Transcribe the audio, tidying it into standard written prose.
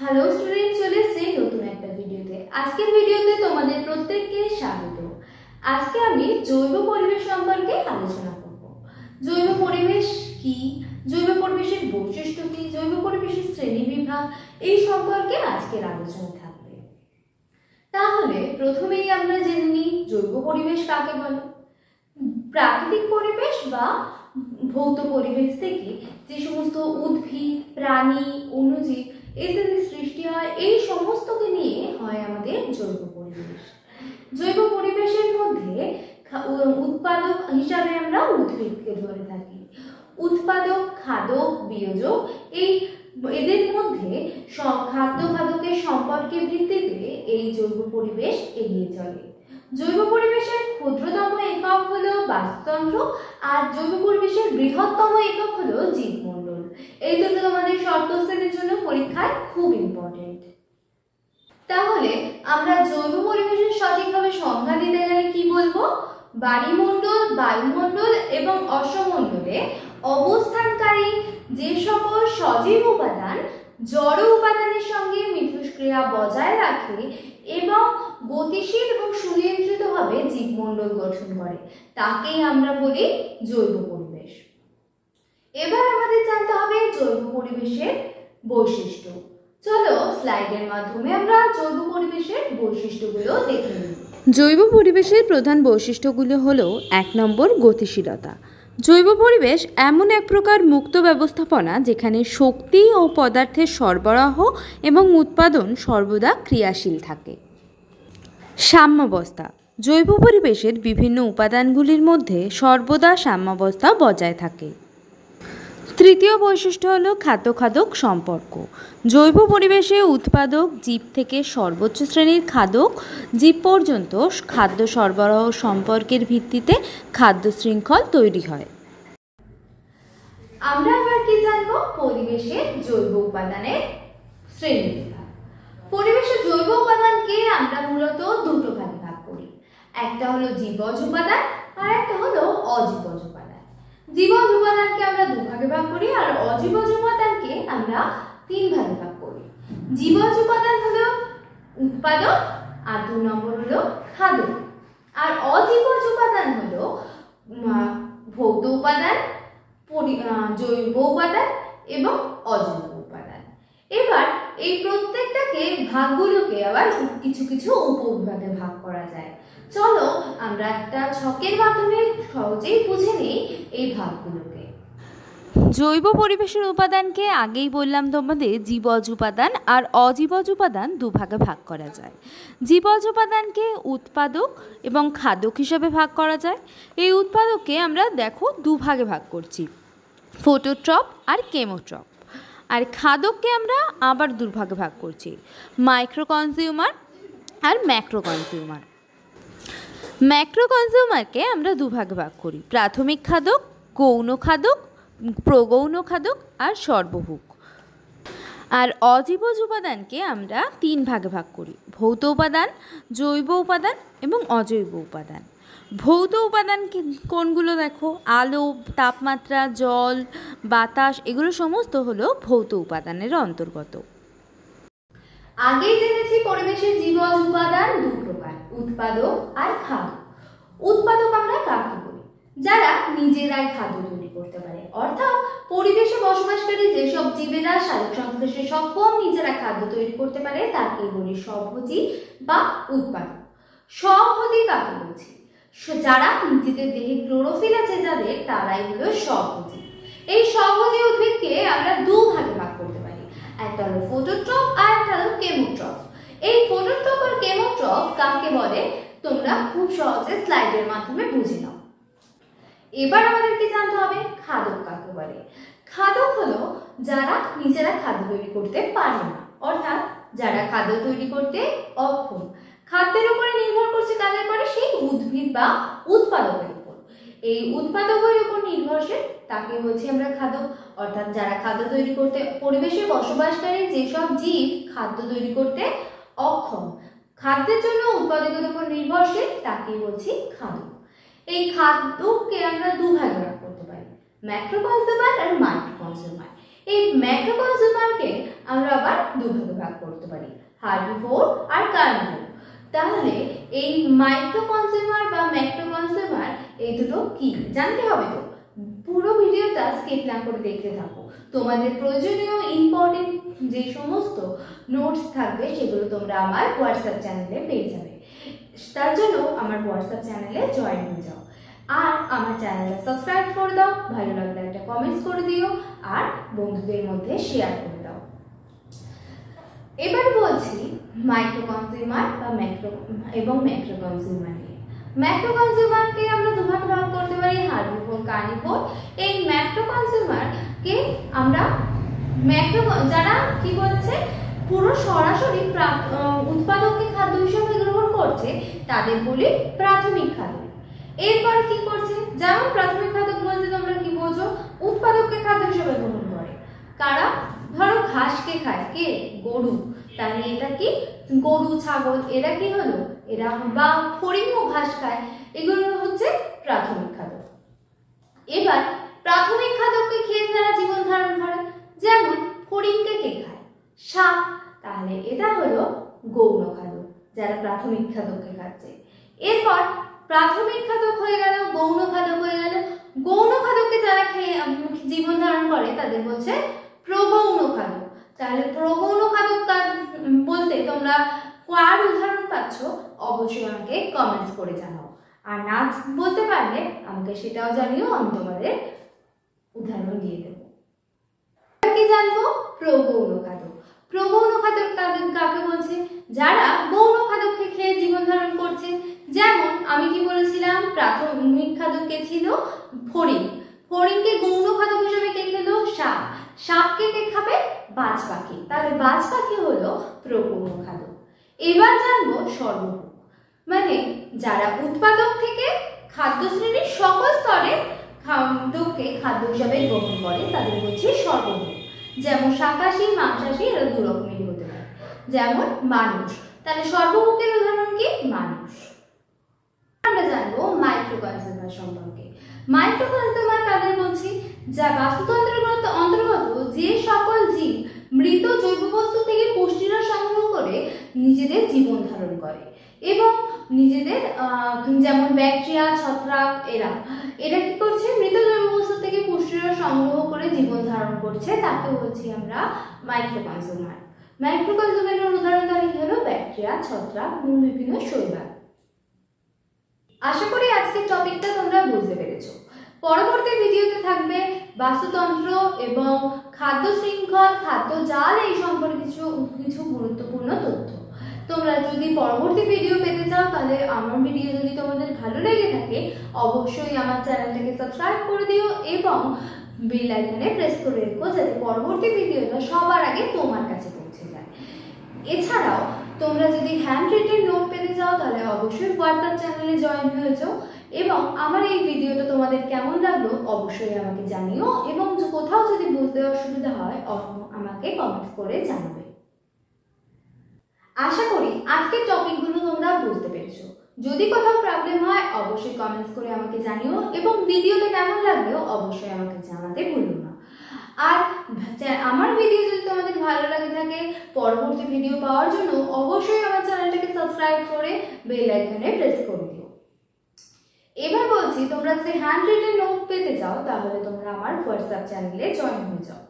Hello student, চলে এসেছি নতুন একটা ভিডিওতে। আজকের ভিডিওতে তোমাদের প্রত্যেককে স্বাগত। আজকে আমি জৈব পরিবেশ সম্পর্কে আলোচনা করব। জৈব পরিবেশ কি, জৈব পরিবেশের বৈশিষ্ট্য কি, জৈব পরিবেশের শ্রেণীবিভাগ, এই সম্পর্কে আজকের আলোচনা থাকবে। তাহলে প্রথমেই আমরা জেনে নিই জৈব পরিবেশ কাকে বলে। প্রাকৃতিক পরিবেশ বা ভৌত পরিবেশ থেকে যে সমস্ত উদ্ভিদ, প্রাণী, অণুজীব ইত্যাদি সৃষ্টি হয়, এই সমস্তকে নিয়ে হয় আমাদের জৈব পরিবেশ। জৈব পরিবেশের মধ্যে উৎপাদক হিসাবে আমরা উদ্ভিদকে ধরে থাকি। উৎপাদক, খাদক, বিয়োজক, এদের মধ্যে খাদ্য খাদকের সম্পর্কের ভিত্তিতে এই জৈব পরিবেশ এগিয়ে চলে। জৈব পরিবেশের ক্ষুদ্রতম একক হলো বাস্তুতন্ত্র, আর জৈব পরিবেশের বৃহত্তম একক হলো জীবমণ্ডল। এই দুটো তোমাদের শর্ট কোশ্চেনের জন্য পরীক্ষায় খুব ইম্পর্টেন্ট। তাহলে আমরা জৈব পরিবেশের সঠিকভাবে সংজ্ঞা দিতে গেলে কি বলবো? বায়ুমণ্ডল, বায়ুমণ্ডল এবং অশ্বমণ্ডলে অবস্থানকারী যে সকল সজীব উপাদান জড় উপাদানের সঙ্গে মিথস্ক্রিয়া বজায় রাখে এবং গতিশীল এবং সুনিয়ন্ত্রিতভাবে জীবমণ্ডল গঠন করে, তাকেই আমরা বলি জৈব পরিবেশ। এবার আমাদের জানতে হবে জৈব পরিবেশের বৈশিষ্ট্য। চলো স্লাইডের মাধ্যমে আমরা জৈব পরিবেশের বৈশিষ্ট্যগুলো দেখে নিই। জৈব পরিবেশের প্রধান বৈশিষ্ট্যগুলো হলো 1 নম্বর গতিশীলতা। জৈব পরিবেশ এমন এক প্রকার মুক্ত ব্যবস্থাপনা যেখানে শক্তি ও পদার্থের সরবরাহ এবং উৎপাদন সর্বদা ক্রিয়াশীল থাকে। সাম্যাবস্থা। জৈব পরিবেশের বিভিন্ন উপাদানগুলির মধ্যে সর্বদা সাম্যাবস্থা বজায় থাকে। তৃতীয় বৈশিষ্ট্য হলো খাদ্য খাদক সম্পর্ক। জৈব পরিবেশে উৎপাদক জীব থেকে সর্বোচ্চ শ্রেণীর খাদক জীব পর্যন্ত খাদ্য সরবরাহ সম্পর্কের ভিত্তিতে খাদ্য শৃঙ্খল তৈরি হয়। আমরা এবার কি জানবো? পরিবেশের জৈব উপাদানের শ্রেণীবিভাগ। পরিবেশের জৈব উপাদানকে আমরা মূলত দুটো ভাগে ভাগ করি। একটা হলো জীবজ উপাদান আর একটা হলো অজীবজ উপাদান। জীবজ উপাদানকে আমরা দু ভাগে ভাগ করি আর অজীবজ উপাদানকে আমরা 3 ভাগে ভাগ করি। জীবজ উপাদান হলো উৎপাদক আর 2 নম্বর হলো খাদক, আর অজীবজ উপাদান হলো ভৌত উপাদান, জৈব উপাদান এবং অজৈব উপাদান। এবার এই প্রত্যেকটাকে ভাগগুলোকে আবার কিছু কিছু উপবিভাগে ভাগ করা যায়। চলো আমরা একটা ছকের মাধ্যমে সহজেই বুঝে নিই এই ভাগগুলোকে। জৈব পরিবেশের উপাদানকে আগেই বললাম তোমাদের জীবজ উপাদান আর অজীবজ উপাদান দুভাগে ভাগ করা যায়। জীবজ উপাদানকে উৎপাদক এবং খাদক হিসাবে ভাগ করা যায়। এই উৎপাদককে আমরা দেখো দুভাগে ভাগ করছি, ফটোট্রপ আর কেমোট্রপ। আর খাদককে আমরা আবার দুভাগে ভাগ করছি, মাইক্রো কনজিউমার আর ম্যাক্রো কনজিউমার। ম্যাক্রো কনজিউমারকে আমরা দুভাগে ভাগ করি, প্রাথমিক খাদক, গৌণ খাদক, প্রগৌণ খাদক আর সর্বভুক। আর অজীবজ উপাদানকে আমরা 3 ভাগে ভাগ করি, ভৌত উপাদান, জৈব উপাদান এবং অজৈব উপাদান। ভৌত উপাদান কোনগুলো দেখো? আলো, তাপমাত্রা, জল, বাতাস, এগুলো সমস্ত হলো ভৌত উপাদানের অন্তর্গত। আগেই জেনেছি পরিবেশের জীবজ উপাদান 2 প্রকার, উৎপাদক আর খাদক। উৎপাদক আমরা কাকে বলি? যারা নিজেরাই খাদ্য তৈরি করতে পারে, অর্থাৎ পরিবেশে বসবাসকারী যেসব জীবেরা শারীরিক সংশ্লেষে সক্ষম, নিজেরা খাদ্য তৈরি করতে পারে, তাকে বলি স্বভোজী বা উৎপাদক। স্বভোজী কাকে বলছি? যারা নিজেদের দেহে ক্লোরোফিল আছে যাদের, তারাই হলো স্বভোজী। এই স্বভোজী উদ্ভিদকে আমরা 2 ভাগে ভাগ করতে পারি, একটা হলো ফটোট্রপ আর একটা হলো কেমোট্রপ। এই ফটোট্রপ আর কেমোট্রপ কাকে বলে তোমরা খুব সহজে স্লাইডের মাধ্যমে বুঝে নাও। এবার আমাদেরকে জানতে হবে খাদক কাকে বলে। খাদক হলো যারা নিজেরা খাদ্য তৈরি করতে পারে না, অর্থাৎ যারা খাদ্য তৈরি করতে অক্ষম। খাদ্যের উপরে নির্ভর করছে কাদের পরে? সেই উদ্ভিদ বা উৎপাদকের উপর। এই উৎপাদকের উপর নির্ভরশীল, তাকে বলছি আমরা খাদক। অর্থাৎ যারা খাদ্য তৈরি করতে, পরিবেশে বসবাসকারী যেসব জীব খাদ্য তৈরি করতে অক্ষম, খাদ্যের জন্য উৎপাদকের উপর নির্ভরশীল, তাকে বলছি খাদক। এই খাদ্যকে আমরা 2 ভাগে ভাগ করতে পারি, ম্যাক্রো কনজিউমার আর মাইক্রো কনজিউমার। এই ম্যাক্রো কনজিউমারকে আমরা আবার দুভাগে ভাগ করতে পারি, হার্বিভোর আর কার্নিভোর। তাহলে এই মাইক্রো কনজিউমার বা ম্যাক্রো কনজিউমার এই দুটো কি জানতে হবে। তো পুরো ভিডিওটা স্কিপ না করে দেখতে থাকো। তোমাদের প্রয়োজনীয় ইম্পর্টেন্ট যে সমস্ত নোটস থাকবে সেগুলো তোমরা আমার হোয়াটসঅ্যাপ চ্যানেলে পেয়ে যাবে। তার জন্য আমার হোয়াটসঅ্যাপ চ্যানেলে জয়েন হয়ে যাও আর আমার চ্যানেলটা সাবস্ক্রাইব করে দাও, ভালো লাগলে একটা কমেন্টস করে দিও আর বন্ধুদের মধ্যে শেয়ার করে দাও। এবার বলছি মাইক্রো কনজিউমার বা ম্যাক্রো এবং ম্যাক্রো কনজিউমার নিয়ে। ম্যাক্রো কনজিউমারকে আমরা দুভাগে ভাগ করতে পারি, হার্বিভোর, কার্নিভোর। এই ম্যাক্রো কনজিউমারকে আমরা যারা কি বলছে পুরো সরাসরি উৎপাদককে খাদ্য হিসেবে গ্রহণ করছে তাদের বলি প্রাথমিক খাদ্য। এরপর কি করছে, যেমন প্রাথমিক খাদ্য বলতে তোমরা কি বোঝো, উৎপাদককে খাদ্য হিসেবে গ্রহণ করে কারা, ধরো ঘাসকে খায় কে, গরু, তাহলে এটা কি গরু, ছাগল, এরা কি হলো, এরা বা ফড়িংও ঘাস খায়, এগুলো হচ্ছে প্রাথমিক খাদ্য। এবার প্রাথমিক খাদ্যকে খেয়ে যারা জীবন ধারণ করে, যেমন ফড়িংকে কে খায়, সাপ, তাহলে এটা হলো গৌণ খাদ্য, যারা প্রাথমিক খাদ্যকে খাচ্ছে। এরপর প্রাথমিক খাদ্য হয়ে গেল, গৌণ খাদ্য হয়ে গেল। গৌণ খাদ্যকে যারা খেয়ে জীবন ধারণ করে তাদের বলছে প্রগৌণ খাদ্য। তাহলে প্রগৌণ খাদ্য বলতে তোমরা কার উদাহরণ পাচ্ছ অবশ্যই আমাকে কমেন্টস করে জানাও, আর না বলতে পারলে আমাকে সেটাও জানিও, আমি তোমাদের উদাহরণ দিয়ে দেবো। কি জানবো, প্রগৌণ খাদ্য। প্রগৌণ খাদ্য কাকে বলছে, যারা গৌণ খাদ্যকে খেয়ে জীবন ধারণ করছে। যেমন আমি কি বলেছিলাম, প্রাথমিক খাদ্যকে ছিল ফড়িং, ফড়িংকে গৌণ খাদ্য হিসেবে কে খেলো, সাপ, সাপকে কে খাবে, বাজ পাখি, তাহলে বাজ পাখি হলো প্রগৌণ খাদ্য। এবার জানবো সর্বভোগ, মানে যারা উৎপাদক থেকে খাদ্য শ্রেণীর সকল স্তরে খাদ্যকে খাদ্য হিসাবে গ্রহণ করে তাদের হচ্ছে সর্বভোগ। যেমন শাকাশী, মাংসাশী, এরা দু রকমেরই হতে পারে। যেমন মানুষ, তাহলে সর্বভোগের উদাহরণ কি, মানুষ। আমরা জানবো মাইক্রো কনজিউমার সম্পর্কে। মাইক্রো কনজিউমার কাদের বলছি, যা বাস্তুতন্ত্রের অন্তর্গত যে সকল জীব মৃত জৈব বস্তু থেকে পুষ্টিরস সংগ্রহ করে নিজেদের জীবন ধারণ করে এবং নিজেদের যেমন ব্যাকটেরিয়া, ছত্রাক, এরা কি করছে, মৃত জৈব বস্তু থেকে পুষ্টিরস সংগ্রহ করে জীবন ধারণ করছে, তাকে বলছি আমরা মাইক্রো কনজিউমার। মাইক্রো কনজিউমারের উদাহরণ তাহলে হলো ব্যাকটেরিয়া, ছত্রাক, বিভিন্ন শৈবাল। আশা করি আজকের টপিকটা তোমরা বুঝতে পেরেছো। পরবর্তী ভিডিওতে থাকবে বাস্তুতন্ত্র এবং খাদ্য শৃঙ্খল, খাদ্য জাল, এই সম্পর্কে কিছু গুরুত্বপূর্ণ তথ্য। তোমরা যদি পরবর্তী ভিডিও পেতে চাও তাহলে আমার ভিডিও যদি তোমাদের ভালো লেগে থাকে অবশ্যই আমার চ্যানেলটাকে সাবস্ক্রাইব করে দিও এবং বেল আইকনে প্রেস করে রেখো যাতে পরবর্তী ভিডিওটা সবার আগে তোমার কাছে পৌঁছে যায়। এছাড়াও তোমরা যদি হ্যান্ড রিটেন নোট পেতে চাও তাহলে অবশ্যই হোয়াটসঅ্যাপ চ্যানেলে জয়েন হয়ে যাও এবং আমার এই ভিডিওটা তোমাদের কেমন লাগলো অবশ্যই আমাকে জানিও এবং কোথাও যদি বুঝতে অসুবিধা হয় আমাকে কমেন্ট করে জানাবে। আশা করি আজকের টপিকগুলো তোমরা বুঝতে পেরেছো। যদি কোথাও প্রবলেম হয় অবশ্যই কমেন্টস করে আমাকে জানিও এবং ভিডিওটা কেমন লাগলো অবশ্যই আমাকে জানাতে ভুলো না। আর আমার ভিডিও যদি তোমাদের ভালো লাগে থাকে পরবর্তী ভিডিও পাওয়ার জন্য অবশ্যই আমার চ্যানেলটাকে সাবস্ক্রাইব করে বেল আইকনে প্রেস করে দিও। এবার বলছি তোমরা যদি হ্যান্ড রিটেন নোট পেতে চাও তাহলে তোমরা আমার হোয়াটসঅ্যাপ চ্যানেলে জয়েন হয়ে যাও।